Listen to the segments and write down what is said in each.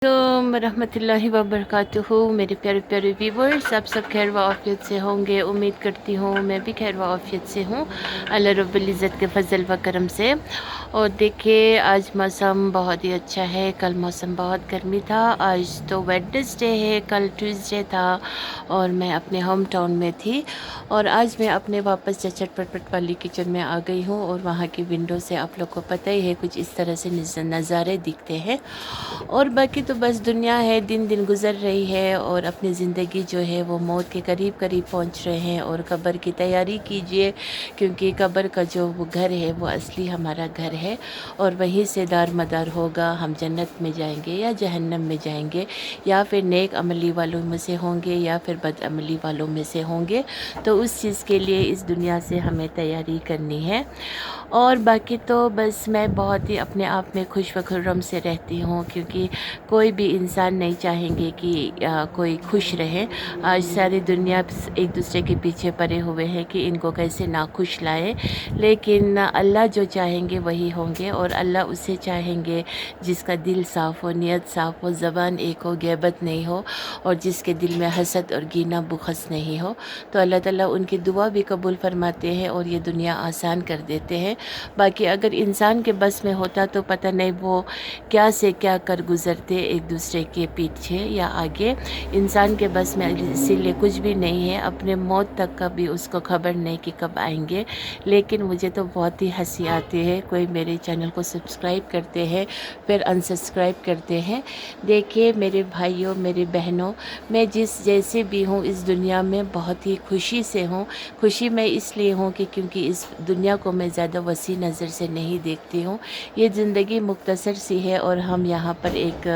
रहमतुल्लाहि व बरकातुहू। मेरे प्यारे प्यारे व्यूवर्स, आप सब खैर व आफियत से होंगे। उम्मीद करती हूँ मैं भी खैर व आफियत से हूँ, अल्लाह रब्बुल इज़्ज़त के फजल व करम से। और देखिए आज मौसम बहुत ही अच्छा है। कल मौसम बहुत गर्मी था, आज तो वेडनेसडे है, कल ट्यूसडे था और मैं अपने होम टाउन में थी। और आज मैं अपने वापस चचट पटपट वाली किचन में आ गई हूँ और वहाँ की विंडो से आप लोग को पता ही है कुछ इस तरह से नज़ारे दिखते हैं। और बाकी तो बस दुनिया है, दिन दिन गुज़र रही है और अपनी ज़िंदगी जो है वो मौत के करीब करीब पहुंच रहे हैं। और कब्र की तैयारी कीजिए, क्योंकि कब्र का जो वो घर है वो असली हमारा घर है और वहीं से दार मदार होगा। हम जन्नत में जाएंगे या जहन्नम में जाएंगे, या फिर नेक अमली वालों में से होंगे या फिर बद अमली वालों में से होंगे। तो उस चीज़ के लिए इस दुनिया से हमें तैयारी करनी है। और बाकी तो बस मैं बहुत ही अपने आप में खुश व खुर्रम से रहती हूँ, क्योंकि कोई भी इंसान नहीं चाहेंगे कि कोई खुश रहे। आज सारी दुनिया एक दूसरे के पीछे पड़े हुए हैं कि इनको कैसे नाखुश लाए, लेकिन अल्लाह जो चाहेंगे वही होंगे। और अल्लाह उसे चाहेंगे जिसका दिल साफ़ हो, नीयत साफ़ हो, ज़बान एक हो, ग़ैबत नहीं हो और जिसके दिल में हसद और कीना बुखस नहीं हो। तो अल्लाह ताला उनकी दुआ भी कबूल फरमाते हैं और ये दुनिया आसान कर देते हैं। बाकी अगर इंसान के बस में होता तो पता नहीं वो क्या से क्या कर गुज़रते एक दूसरे के पीछे या आगे। इंसान के बस में इसीलिए कुछ भी नहीं है, अपने मौत तक का भी उसको खबर नहीं कि कब आएंगे। लेकिन मुझे तो बहुत ही हंसी आती है, कोई मेरे चैनल को सब्सक्राइब करते हैं फिर अनसब्सक्राइब करते हैं। देखिए मेरे भाइयों, मेरी बहनों, मैं जिस जैसे भी हूँ इस दुनिया में बहुत ही खुशी से हूँ। खुशी मैं इसलिए हूँ कि क्योंकि इस दुनिया को मैं ज़्यादा वसी नज़र से नहीं देखती हूँ। ये ज़िंदगी मुख्तसर सी है और हम यहाँ पर एक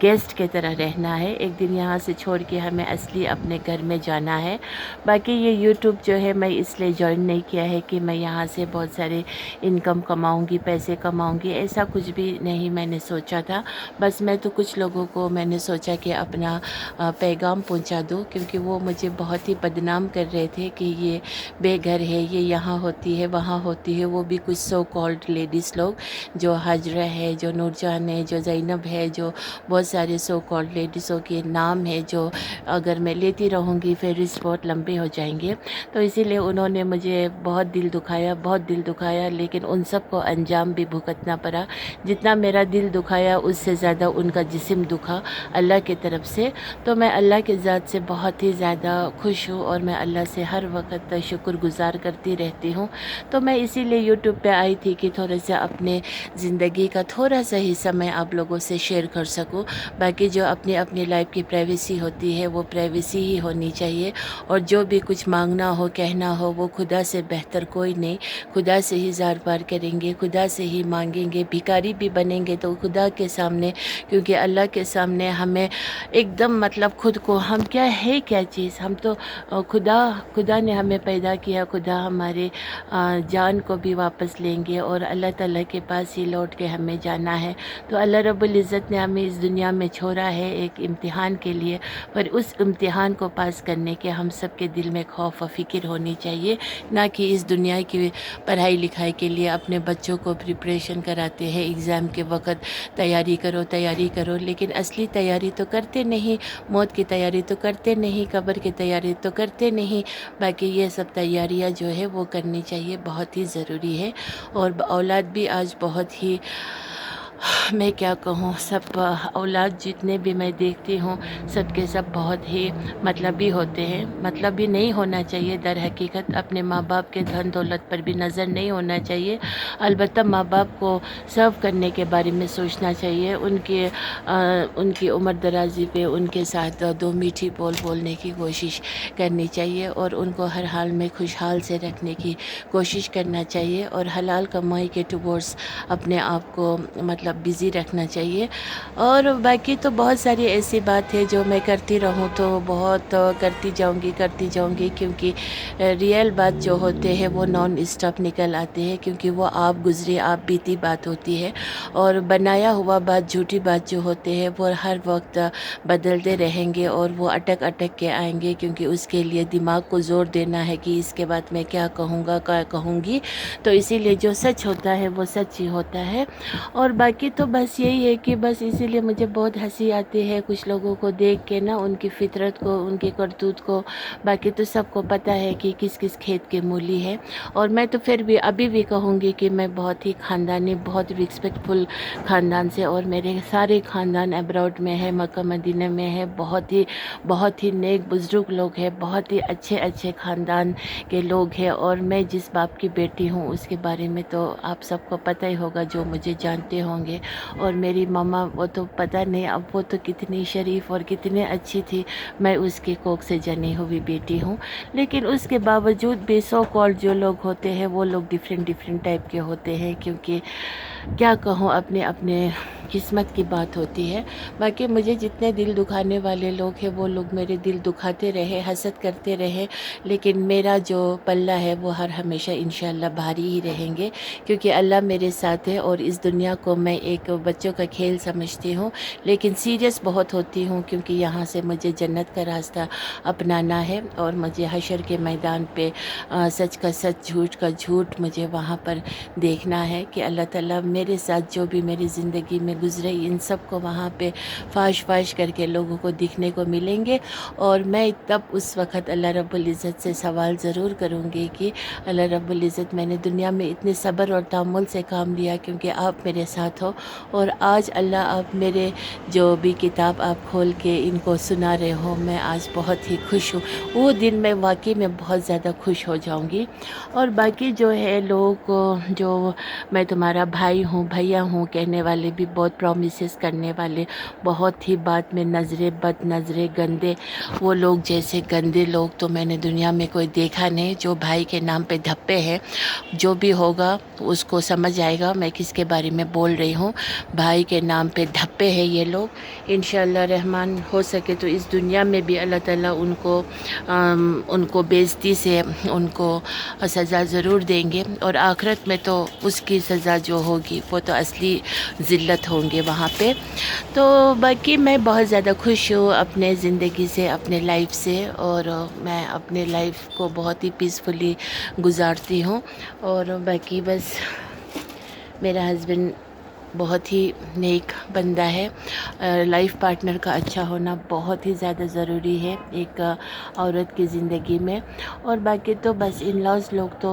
गेस्ट की तरह रहना है। एक दिन यहाँ से छोड़ के हमें असली अपने घर में जाना है। बाकी ये यूट्यूब जो है मैं इसलिए ज्वाइन नहीं किया है कि मैं यहाँ से बहुत सारे इनकम कमाऊँगी, पैसे कमाऊँगी, ऐसा कुछ भी नहीं मैंने सोचा था। बस मैं तो कुछ लोगों को मैंने सोचा कि अपना पैगाम पहुँचा दूँ, क्योंकि वो मुझे बहुत ही बदनाम कर रहे थे कि ये बेघर है, ये यहाँ होती है वहाँ होती है। वो भी कुछ सो कॉल्ड लेडीज़ लोग, जो हाजरा है, जो नूरजान है, जो ज़ैनब है, जो बहुत सारे सो कॉल्ड लेडीज़ों के नाम है, जो अगर मैं लेती रहूँगी फिर लिस्ट बहुत लंबे हो जाएंगे। तो इसीलिए उन्होंने मुझे बहुत दिल दुखाया, बहुत दिल दुखाया, लेकिन उन सब को अंजाम भी भुगतना पड़ा। जितना मेरा दिल दुखाया उससे ज़्यादा उनका जिस्म दुखा अल्लाह की तरफ से। तो मैं अल्लाह की ज़ात से बहुत ही ज़्यादा खुश हूँ और मैं अल्लाह से हर वक्त शुक्रगुज़ार करती रहती हूँ। तो मैं इसीलिए यूट्यूब पे आई थी कि थोड़ा सा अपने ज़िंदगी का थोड़ा सा ही समय आप लोगों से शेयर कर सकूं। बाकी जो अपनी अपनी लाइफ की प्राइवेसी होती है वो प्राइवेसी ही होनी चाहिए। और जो भी कुछ मांगना हो, कहना हो, वो खुदा से बेहतर कोई नहीं। खुदा से ही ज़ार पार करेंगे, खुदा से ही मांगेंगे। भिखारी भी बनेंगे तो खुदा के सामने, क्योंकि अल्लाह के सामने हमें एकदम मतलब खुद को हम क्या है, क्या चीज़ हम तो खुदा ने हमें पैदा किया, खुदा हमारे जान को भी वापस लेंगे और अल्लाह ताला के पास ही लौट के हमें जाना है। तो अल्लाह रब्बुल इज़्ज़त ने हमें इस दुनिया में छोड़ा है एक इम्तिहान के लिए, पर उस इम्तिहान को पास करने के हम सब के दिल में खौफ व फ़िक्र होनी चाहिए। ना कि इस दुनिया की पढ़ाई लिखाई के लिए अपने बच्चों को प्रिपरेशन कराते हैं एग्ज़ाम के वक़्त, तैयारी करो, लेकिन असली तैयारी तो करते नहीं, मौत की तैयारी तो करते नहीं, कब्र की तैयारी तो करते नहीं। बाकी ये सब तैयारियां जो है वो करनी चाहिए, बहुत ही ज़रूरी है। और औलाद भी आज बहुत ही मैं क्या कहूँ, सब औलाद जितने भी मैं देखती हूँ सब के सब बहुत ही मतलबी होते हैं। मतलबी नहीं होना चाहिए, दर हकीकत अपने माँ बाप के धन दौलत पर भी नज़र नहीं होना चाहिए। अलबत्ता माँ बाप को सर्व करने के बारे में सोचना चाहिए, उनकी उम्र दराजी पे उनके साथ दो मीठी बोलने की कोशिश करनी चाहिए और उनको हर हाल में खुशहाल से रखने की कोशिश करना चाहिए। और हलाल कमाई के टुवर्ड्स अपने आप को मतलब बिज़ी रखना चाहिए। और बाकी तो बहुत सारी ऐसी बात है जो मैं करती रहूँ तो बहुत करती जाऊँगी, क्योंकि रियल बात जो होते हैं वो नॉन स्टॉप निकल आते हैं, क्योंकि वो आप गुज़री आप बीती बात होती है। और बनाया हुआ बात, झूठी बात जो होते हैं वो हर वक्त बदलते रहेंगे और वो अटक के आएंगे, क्योंकि उसके लिए दिमाग को ज़ोर देना है कि इसके बाद मैं क्या कहूँगा, क्या कहूँगी। तो इसीलिए जो सच होता है वो सच ही होता है। और बाकी बाकी तो बस यही है कि बस इसीलिए मुझे बहुत हंसी आती है कुछ लोगों को देख के ना, उनकी फितरत को, उनकी करतूत को। बाकी तो सबको पता है कि किस किस खेत के मूली है। और मैं तो फिर भी अभी भी कहूँगी कि मैं बहुत ही ख़ानदानी, बहुत रिस्पेक्टफुल ख़ानदान से, और मेरे सारे ख़ानदान अब्रॉड में है, मक्का मदीना में है। बहुत ही नेक बुज़ुर्ग लोग हैं, बहुत ही अच्छे अच्छे ख़ानदान के लोग हैं। और मैं जिस बाप की बेटी हूँ उसके बारे में तो आप सबको पता ही होगा, जो मुझे जानते होंगे। और मेरी मम्मा, वो तो पता नहीं अब वो तो कितनी शरीफ और कितनी अच्छी थी। मैं उसके कोख से जनी हुई बेटी हूँ। लेकिन उसके बावजूद भी सो कॉल्ड जो लोग होते हैं वो लोग डिफरेंट टाइप के होते हैं, क्योंकि क्या कहूँ, अपने अपने किस्मत की बात होती है। बाकी मुझे जितने दिल दुखाने वाले लोग हैं वो लोग मेरे दिल दुखाते रहे, हसद करते रहे, लेकिन मेरा जो पल्ला है वो हमेशा इंशाअल्लाह भारी ही रहेंगे, क्योंकि अल्लाह मेरे साथ है। और इस दुनिया को मैं एक बच्चों का खेल समझती हूँ, लेकिन सीरियस बहुत होती हूँ, क्योंकि यहाँ से मुझे जन्नत का रास्ता अपनाना है। और मुझे हशर के मैदान पे सच का सच, झूठ का झूठ, मुझे वहाँ पर देखना है कि अल्लाह ताला मेरे साथ जो भी मेरी ज़िंदगी में गुज़रे, इन सब को वहाँ पे फाश करके लोगों को दिखने को मिलेंगे। और मैं तब उस वक़्त अल्लाह रब्बुल इज़्ज़त से सवाल ज़रूर करूँगी कि अल्लाह रब्बुल इज़्ज़त, मैंने दुनिया में इतने सब्र और तहम्मुल से काम लिया क्योंकि आप मेरे साथ हो, और आज अल्लाह आप मेरे जो भी किताब आप खोल के इनको सुना रहे हो, मैं आज बहुत ही खुश हूँ। वो दिन मैं वाकई में बहुत ज़्यादा खुश हो जाऊँगी। और बाकी जो है लोग, जो मैं तुम्हारा भाई हूँ, भैया हूँ कहने वाले भी, बहुत प्रॉमिसेस करने वाले, बहुत ही बाद में बद नज़रें, गंदे, वो लोग जैसे गंदे लोग तो मैंने दुनिया में कोई देखा नहीं। जो भाई के नाम पे धप्पे हैं, जो भी होगा उसको समझ आएगा मैं किसके बारे में बोल रही हूँ। भाई के नाम पे धप्पे हैं ये लोग। इंशाअल्लाह रहमान, हो सके तो इस दुनिया में भी अल्लाह ताला उनको बेइज्जती से उनको सज़ा ज़रूर देंगे, और आखिरत में तो उसकी सज़ा जो होगी वो तो असली ज़िल्लत होंगे वहाँ पे। तो बाकी मैं बहुत ज़्यादा खुश हूँ अपने ज़िंदगी से, अपने लाइफ से, और मैं अपने लाइफ को बहुत ही पीसफुली गुजारती हूँ। और बाकी बस मेरा हस्बैंड बहुत ही नेक बंदा है। लाइफ पार्टनर का अच्छा होना बहुत ही ज़्यादा ज़रूरी है एक औरत की ज़िंदगी में। और बाकी तो बस इन लॉज लोग तो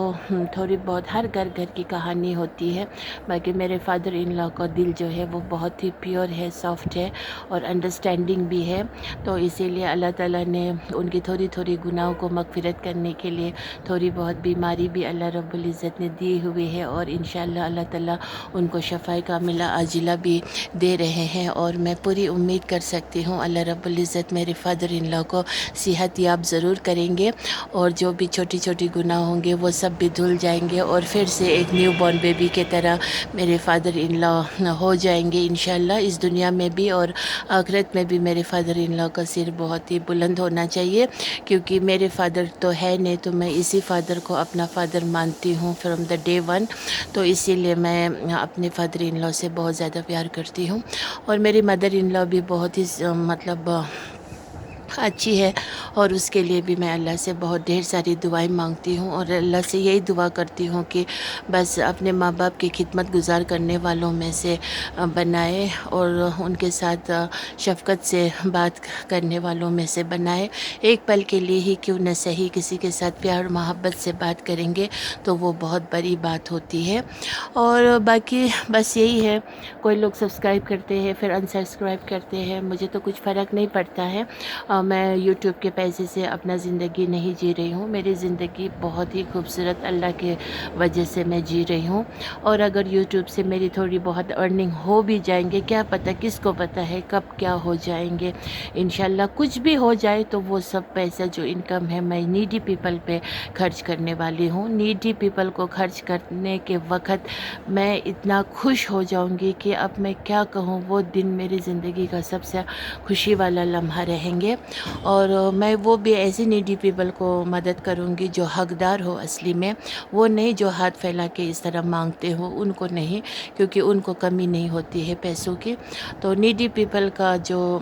थोड़ी बहुत, हर घर की कहानी होती है। बाकी मेरे फादर इन लॉ का दिल जो है वो बहुत ही प्योर है, सॉफ्ट है, और अंडरस्टैंडिंग भी है। तो इसीलिए अल्लाह ताला ने उनकी थोड़ी गुनाहों को मगफिरत करने के लिए थोड़ी बहुत बीमारी भी अल्लाह रब्बुल इज़्ज़त ने दी हुई है, और इंशाअल्लाह अल्लाह ताला उनको शफ़ाए कामिला आजिला भी दे रहे हैं। और मैं पूरी उम्मीद कर सकती हूँ अल्लाह रब्बुल इज़्ज़त मेरे फादर इन लॉ को सेहत याब ज़रूर करेंगे, और जो भी छोटी गुनाह होंगे वो सब भी धुल जाएंगे, और फिर से एक न्यू बॉर्न बेबी के तरह मेरे फादर इन लॉ हो जाएंगे इंशाअल्लाह, इस दुनिया में भी और आखिरत में भी। मेरे फादर इन लॉ का सिर बहुत ही बुलंद होना चाहिए, क्योंकि मेरे फादर तो है नहीं, तो मैं इसी फादर को अपना फादर मानती हूँ फ्रॉम द डे वन। तो इसीलिए मैं अपने फादर इन लॉ से बहुत ज़्यादा प्यार करती हूँ। और मेरी मदर इन लॉ भी बहुत ही मतलब अच्छी है, और उसके लिए भी मैं अल्लाह से बहुत ढेर सारी दुआएं मांगती हूँ, और अल्लाह से यही दुआ करती हूँ कि बस अपने माँ बाप की खिदमत गुजार करने वालों में से बनाए, और उनके साथ शफ़क़त से बात करने वालों में से बनाए। एक पल के लिए ही क्यों न सही किसी के साथ प्यार मोहब्बत से बात करेंगे तो वो बहुत बड़ी बात होती है। और बाकी बस यही है, कोई लोग सब्सक्राइब करते हैं फिर अनसब्सक्राइब करते हैं, मुझे तो कुछ फ़र्क नहीं पड़ता है। मैं यूट्यूब के पैसे से अपना ज़िंदगी नहीं जी रही हूँ, मेरी ज़िंदगी बहुत ही खूबसूरत अल्लाह के वजह से मैं जी रही हूँ। और अगर यूट्यूब से मेरी थोड़ी बहुत अर्निंग हो भी जाएंगे, क्या पता, किसको पता है कब क्या हो जाएंगे। इंशाल्लाह कुछ भी हो जाए तो वो सब पैसा जो इनकम है मैं नीडी पीपल पे खर्च करने वाली हूँ। नीडी पीपल को खर्च करने के वक्त मैं इतना खुश हो जाऊँगी कि अब मैं क्या कहूँ, वो दिन मेरी ज़िंदगी का सबसे खुशी वाला लम्हा रहेंगे। اور میں وہ بھی ایسے نیڈی پیپل کو مدد کروں گی جو حقدار ہو اصلی میں، وہ نہیں جو ہاتھ پھیلا کے اس طرح مانگتے ہو، ان کو نہیں، کیونکہ ان کو کمی نہیں ہوتی ہے پیسوں کی۔ تو نیڈی پیپل کا جو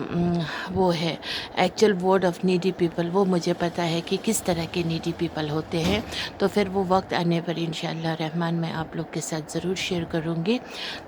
وہ ہے actual word of needy people, وہ مجھے پتہ ہے کہ کس طرح کے نیڈی پیپل ہوتے ہیں۔ تو پھر وہ وقت آنے پر انشاءاللہ الرحمن میں آپ لوگ کے ساتھ ضرور شیئر کروں گی۔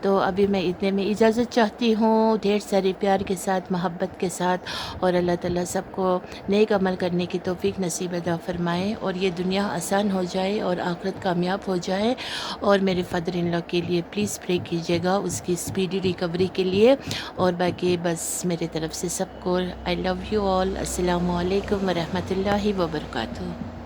تو ابھی میں اتنے میں اجازت چاہتی ہوں، ڈھیر سارے پیار کے ساتھ، محبت کے ساتھ، اور اللہ تعالیٰ سب کو نیک عمل کرنے کی توفیق نصیب عطا فرمائے، اور یہ دنیا آسان ہو جائے اور آخرت کامیاب ہو جائے۔ اور میرے فادر ان لا کے لیے پلیز پرے کیجیے گا، اس کی اسپیڈی ریکوری کے لیے۔ اور باقی بس میرے طرف سے سب کو آئی لو یو آل، السلام علیکم ورحمۃ اللہ وبرکاتہ۔